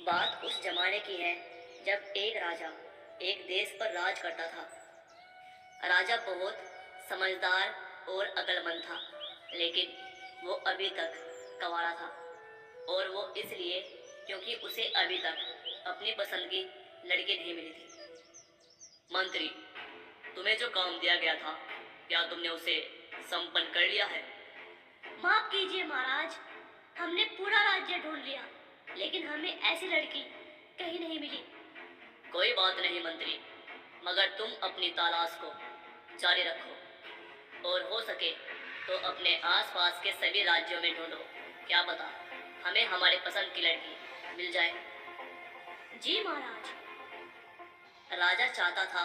बात उस जमाने की है जब एक राजा एक देश पर राज करता था। राजा बहुत समझदार और अक्लमंद था, लेकिन वो अभी तक कंवारा था। और वो इसलिए क्योंकि उसे अभी तक अपनी पसंद की लड़की नहीं मिली थी। मंत्री, तुम्हें जो काम दिया गया था, क्या तुमने उसे संपन्न कर लिया है? माफ कीजिए महाराज, हमने पूरा राज्य ढूंढ लिया, लेकिन हमें ऐसी लड़की कहीं नहीं मिली। कोई बात नहीं मंत्री, मगर तुम अपनी तलाश को जारी रखो और हो सके तो अपने आसपास के सभी राज्यों में ढूंढो। क्या पता हमें हमारे पसंद की लड़की मिल जाए। जी महाराज। राजा चाहता था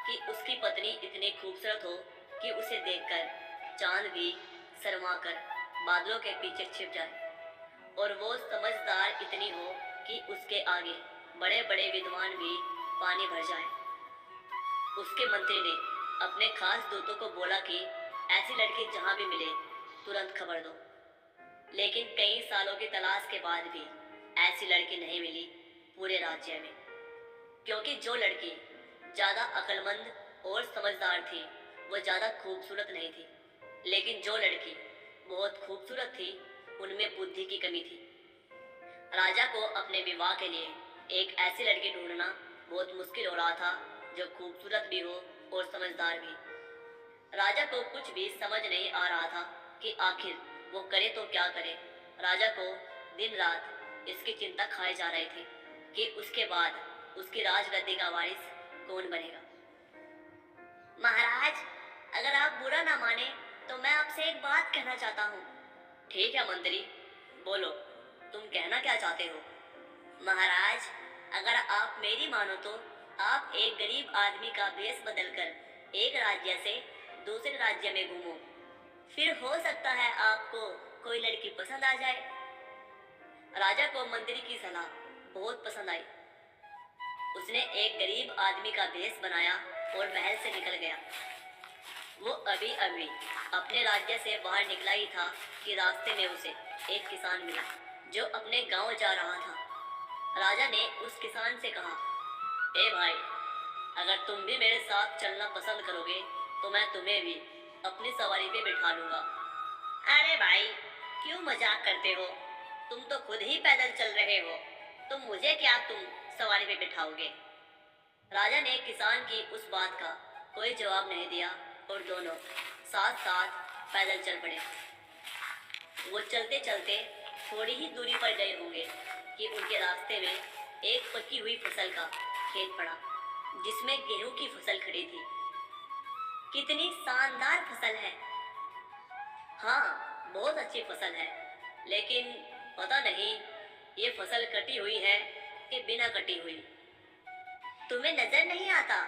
कि उसकी पत्नी इतनी खूबसूरत हो कि उसे देखकर चांद भी शर्माकर बादलों के पीछे छिप जाए, और वो समझदार इतनी हो कि उसके आगे बड़े बड़े विद्वान भी पानी भर जाए। उसके मंत्री ने अपने खास दूतों को बोला कि ऐसी लड़की जहां भी मिले तुरंत खबर दो। लेकिन कई सालों की तलाश के बाद भी ऐसी लड़की नहीं मिली पूरे राज्य में, क्योंकि जो लड़की ज्यादा अक्लमंद और समझदार थी वो ज्यादा खूबसूरत नहीं थी, लेकिन जो लड़की बहुत खूबसूरत थी उनमें बुद्धि की कमी थी। राजा को अपने विवाह के लिए एक ऐसी लड़की ढूंढना बहुत मुश्किल हो रहा था जो खूबसूरत भी हो और समझदार भी। राजा को कुछ भी समझ नहीं आ रहा था कि आखिर वो करे तो क्या करे। राजा को दिन रात इसकी चिंता खाए जा रही थी कि उसके बाद उसकी राजगद्दी का वारिस कौन बनेगा। महाराज, अगर आप बुरा ना माने तो मैं आपसे एक बात कहना चाहता हूँ। ठीक है मंत्री, बोलो, तुम कहना क्या चाहते हो? महाराज, अगर आप मेरी मानो तो आप एक गरीब आदमी का भेष बदलकर एक राज्य से दूसरे राज्य में घूमो, फिर हो सकता है आपको कोई लड़की पसंद आ जाए। राजा को मंत्री की सलाह बहुत पसंद आई। उसने एक गरीब आदमी का भेष बनाया और महल से निकल गया। वो अभी अभी अपने राज्य से बाहर निकला ही था कि रास्ते में उसे एक किसान मिला जो अपने गांव जा रहा था। राजा ने उस किसान से कहा, ए भाई, अगर तुम भी मेरे साथ चलना पसंद करोगे तो मैं तुम्हें भी अपनी सवारी पे बिठा लूंगा। अरे भाई, क्यों मजाक करते हो? तुम तो खुद ही पैदल चल रहे हो, तो मुझे क्या तुम सवारी पे बिठाओगे? राजा ने किसान की उस बात का कोई जवाब नहीं दिया और दोनों साथ साथ पैदल चल पड़े। वो चलते चलते थोड़ी ही दूरी पर गए होंगे कि उनके रास्ते में एक पकी हुई फसल का खेत पड़ा जिसमें गेहूं की फसल खड़ी थी। कितनी शानदार फसल है! हाँ, बहुत अच्छी फसल है, लेकिन पता नहीं ये फसल कटी हुई है कि बिना कटी हुई। तुम्हें नजर नहीं आता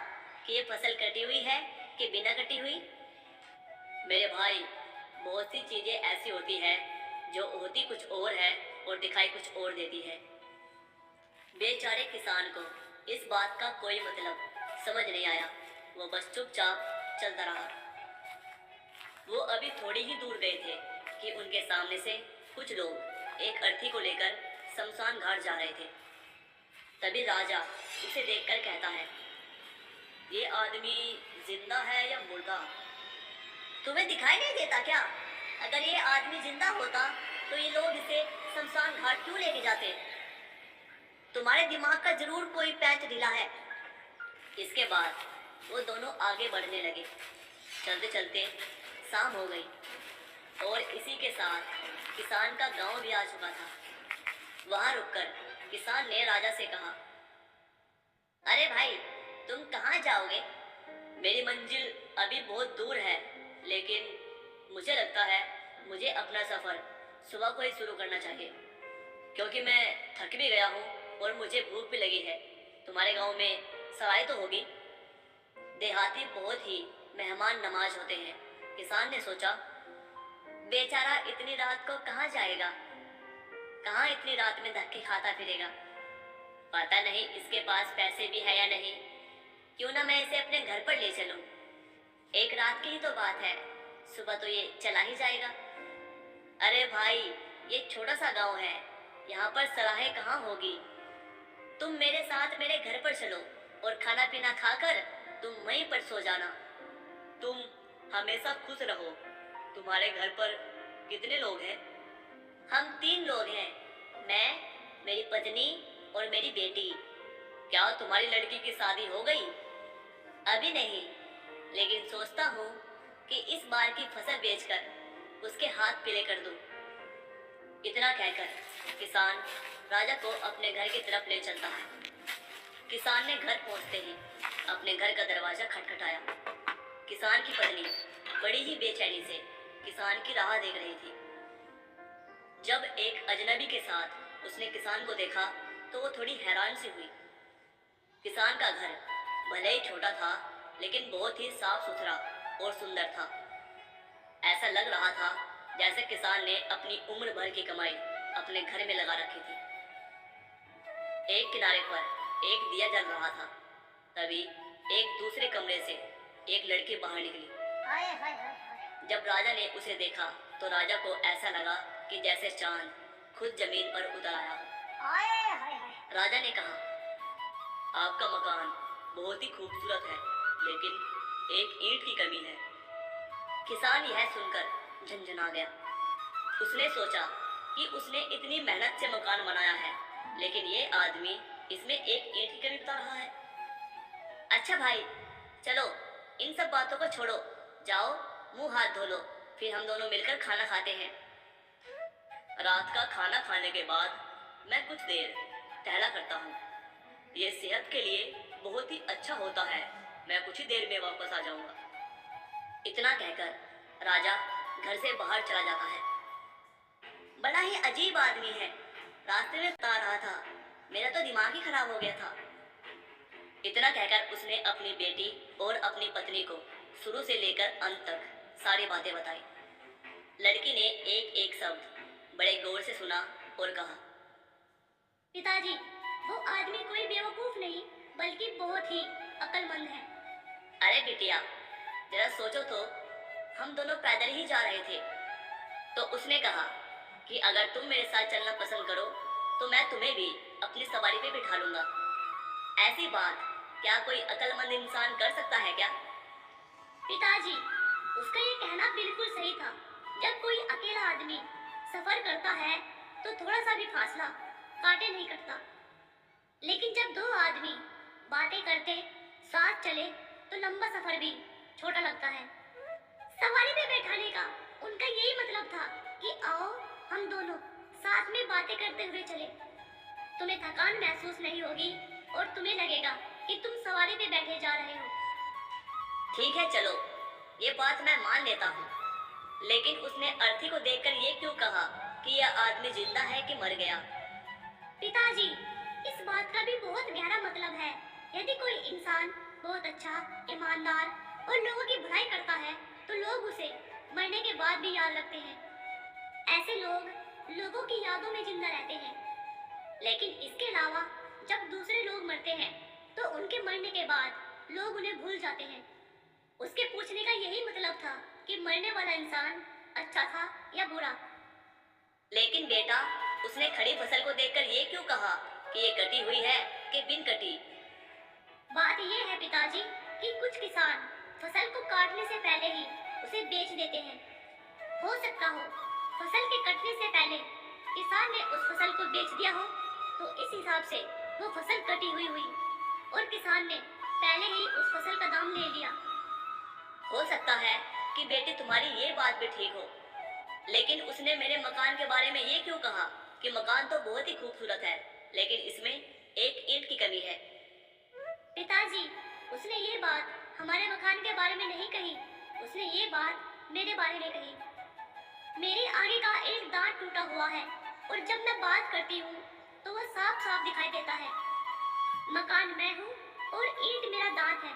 कि ये फसल कटी हुई है कि बिना कटी हुई? मेरे भाई, बहुत सी चीजें ऐसी होती है जो होती कुछ और है और दिखाई कुछ और देती है। बेचारे किसान को इस बात का कोई मतलब समझ नहीं आया। वो बस चुपचाप चलता रहा। वो अभी थोड़ी ही दूर गए थे कि उनके सामने से कुछ लोग एक अर्थी को लेकर शमशान घाट जा रहे थे। तभी राजा उसे देखकर कहता है, ये आदमी जिंदा है या मुर्दा? तुम्हें दिखाई नहीं देता क्या? अगर ये आदमी जिंदा होता तो ये लोग इसे शमशान घाट क्यों लेके जाते? तुम्हारे दिमाग का जरूर कोई पैच ढीला है। इसके बाद वो दोनों आगे बढ़ने लगे। चलते चलते शाम हो गई और इसी के साथ किसान का गांव भी आ चुका था। वहां रुककर किसान ने राजा से कहा, अरे भाई, तुम कहाँ जाओगे? मेरी मंजिल अभी बहुत दूर है, लेकिन मुझे लगता है मुझे अपना सफर सुबह को ही शुरू करना चाहिए, क्योंकि मैं थक भी गया हूँ और मुझे भूख भी लगी है। तुम्हारे गांव में सराय तो होगी। देहाती बहुत ही मेहमान नवाज होते हैं। किसान ने सोचा, बेचारा इतनी रात को कहाँ जाएगा, कहाँ इतनी रात में धक्के खाता फिरेगा। पता नहीं इसके पास पैसे भी है या नहीं। क्यों ना मैं इसे अपने घर पर ले चलूं। एक रात की ही तो बात है, सुबह तो ये चला ही जाएगा। अरे भाई, ये छोटा सा गांव है, यहाँ पर सराहें कहाँ होगी? तुम मेरे साथ मेरे घर पर चलो और खाना पीना खाकर तुम वहीं पर सो जाना। तुम हमेशा खुश रहो। तुम्हारे घर पर कितने लोग हैं? हम 3 लोग हैं, मैं, मेरी पत्नी और मेरी बेटी। क्या तुम्हारी लड़की की शादी हो गई? अभी नहीं, लेकिन सोचता हूँ कि इस बार की फसल बेचकर उसके हाथ पीले कर दूं। इतना कहकर किसान राजा को अपने घर की तरफ ले चलता है। किसान ने घर पहुंचते ही अपने घर का दरवाजा खटखटाया। किसान की पत्नी बड़ी ही बेचैनी से किसान की राह देख रही थी। जब एक अजनबी के साथ उसने किसान को देखा तो वो थोड़ी हैरान सी हुई। किसान का घर भले ही छोटा था, लेकिन बहुत ही साफ सुथरा और सुंदर था। ऐसा लग रहा था जैसे किसान ने अपनी उम्र भर की कमाई अपने घर में लगा रखी थी। एक किनारे पर एक दिया जल रहा था। तभी एक दूसरे कमरे से एक लड़की बाहर निकली। हाय हाय हाय हाय। जब राजा ने उसे देखा तो राजा को ऐसा लगा कि जैसे चांद खुद जमीन पर उतर आया हो। हाय हाय हाय। राजा ने कहा, आपका मकान बहुत ही खूबसूरत है, लेकिन एक ईंट की कमी है। किसान यह सुनकर झंझना गया। उसने सोचा कि उसने इतनी मेहनत से मकान बनाया है, लेकिन ये आदमी इसमें एक ईंट की कमी बता रहा है। अच्छा भाई, चलो इन सब बातों को छोड़ो, जाओ मुंह हाथ धो लो, फिर हम दोनों मिलकर खाना खाते हैं। रात का खाना खाने के बाद मैं कुछ देर टहला करता हूँ। ये सेहत के लिए बहुत ही अच्छा होता है। मैं कुछ ही देर में वापस आ जाऊंगा। इतना कहकर राजा घर से बाहर चला जाता है। बड़ा ही अजीब आदमी है। रास्ते में बता रहा था, मेरा तो दिमाग ही खराब हो गया था। इतना कहकर उसने अपनी बेटी और अपनी पत्नी को शुरू से लेकर अंत तक सारी बातें बताई। लड़की ने एक एक शब्द बड़े गौर से सुना और कहा, पिताजी, वो आदमी कोई बेवकूफ नहीं बल्कि बहुत ही अक्लमंद है। अरे बिटिया, जरा सोचो तो, हम दोनों पैदल ही जा रहे थे। तो उसने कहा कि अगर तुम मेरे साथ चलना पसंद करो तो मैं तुम्हें भी अपनी सवारी पे बिठा लूंगा। ऐसी बात क्या कोई अक्लमंद इंसान कर सकता है क्या? पिताजी, उसका ये कहना बिल्कुल सही था। जब कोई अकेला आदमी सफर करता है तो थोड़ा सा भी फासला काटे नहीं कटता, लेकिन जब 2 आदमी बातें करते साथ चले तो लंबा सफर भी छोटा लगता है। सवारी पे बैठाने का उनका यही मतलब था कि आओ हम दोनों साथ में बातें करते हुए चले। तुम्हें थकान महसूस नहीं होगी और तुम्हें लगेगा कि तुम सवारी पे बैठे जा रहे हो। ठीक है, चलो, ये बात मैं मान लेता हूँ, लेकिन उसने अर्थी को देखकर ये क्यों कहा कि यह आदमी जिंदा है कि मर गया? पिताजी, इस बात का भी बहुत गहरा मतलब है। यदि कोई इंसान बहुत अच्छा, ईमानदार और लोगों की भलाई करता है तो लोग उसे मरने के बाद भी याद रखते हैं। ऐसे लोग लोगों की यादों में जिंदा रहते हैं। लेकिन इसके अलावा जब दूसरे लोग मरते हैं तो उनके मरने के बाद लोग उन्हें भूल जाते हैं। उसके पूछने का यही मतलब था कि मरने वाला इंसान अच्छा था या बुरा। लेकिन बेटा, उसने खड़ी फसल को देखकर ये क्यों कहा कि ये कटी हुई है कि बिन कटी? बात ये है पिताजी कि कुछ किसान फसल को काटने से पहले ही उसे बेच देते हैं। हो सकता हो फसल के कटने से पहले किसान ने उस फसल को बेच दिया हो, तो इस हिसाब से वो फसल कटी हुई हुई और किसान ने पहले ही उस फसल का दाम ले लिया। हो सकता है कि बेटी तुम्हारी ये बात भी ठीक हो, लेकिन उसने मेरे मकान के बारे में ये क्यों कहा कि मकान तो बहुत ही खूबसूरत है, लेकिन इसमें एक ईंट की कमी है? पिताजी, उसने ये बात हमारे मकान के बारे में नहीं कही, उसने ये बात मेरे बारे में कही। मेरे आगे का एक दांत टूटा हुआ है और जब मैं बात करती हूँ तो वह साफ साफ दिखाई देता है। मकान मैं हूँ और ईंट मेरा दांत है।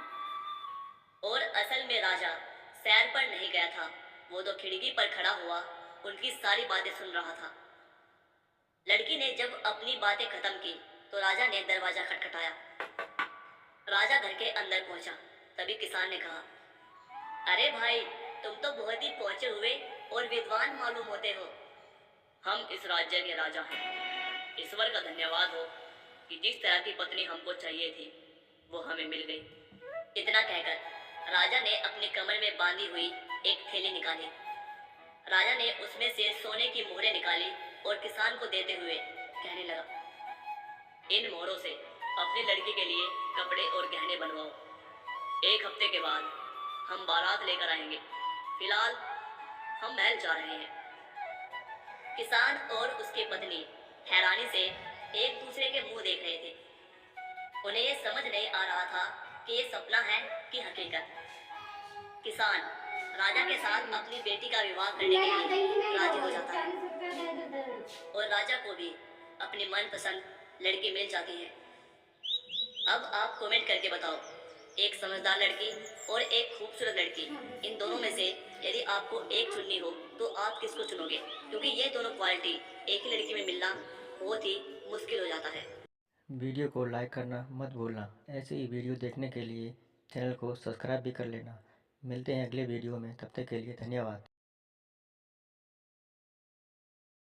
और असल में राजा सैर पर नहीं गया था, वो तो खिड़की पर खड़ा हुआ उनकी सारी बातें सुन रहा था। लड़की ने जब अपनी बातें खत्म की तो राजा ने दरवाजा खटखटाया। राजा घर के अंदर पहुंचा। तभी किसान ने कहा, अरे भाई, तुम तो बहुत ही पहुंचे हुए और विद्वान मालूम होते हो। हम इस राज्य के राजा हैं। ईश्वर का धन्यवाद हो कि जिस तरह की पत्नी हमको चाहिए थी वो हमें मिल गई। इतना कहकर राजा ने अपने कमर में बांधी हुई एक थैली निकाली। राजा ने उसमें से सोने की मोहरें निकाली और किसान को देते हुए कहने लगा, इन मोहरों से अपनी लड़की के लिए कपड़े और गहने बनवाओ। 1 हफ्ते के बाद हम बारात लेकर आएंगे। फिलहाल हम महल जा रहे हैं। किसान और उसकी पत्नी हैरानी से एक दूसरे के मुंह देख रहे थे। उन्हें ये समझ नहीं आ रहा था कि ये सपना है कि हकीकत। किसान राजा के साथ अपनी बेटी का विवाह करने के लिए राजी हो जाता है और राजा को भी अपनी मनपसंद लड़की मिल जाती है। अब आप कमेंट करके बताओ, एक समझदार लड़की और एक खूबसूरत लड़की, इन दोनों में से यदि आपको एक चुननी हो तो आप किसको चुनोगे? क्योंकि ये दोनों क्वालिटी एक ही लड़की में मिलना बहुत ही मुश्किल हो जाता है। वीडियो को लाइक करना मत भूलना। ऐसे ही वीडियो देखने के लिए चैनल को सब्सक्राइब भी कर लेना। मिलते हैं अगले वीडियो में, तब तक के लिए धन्यवाद।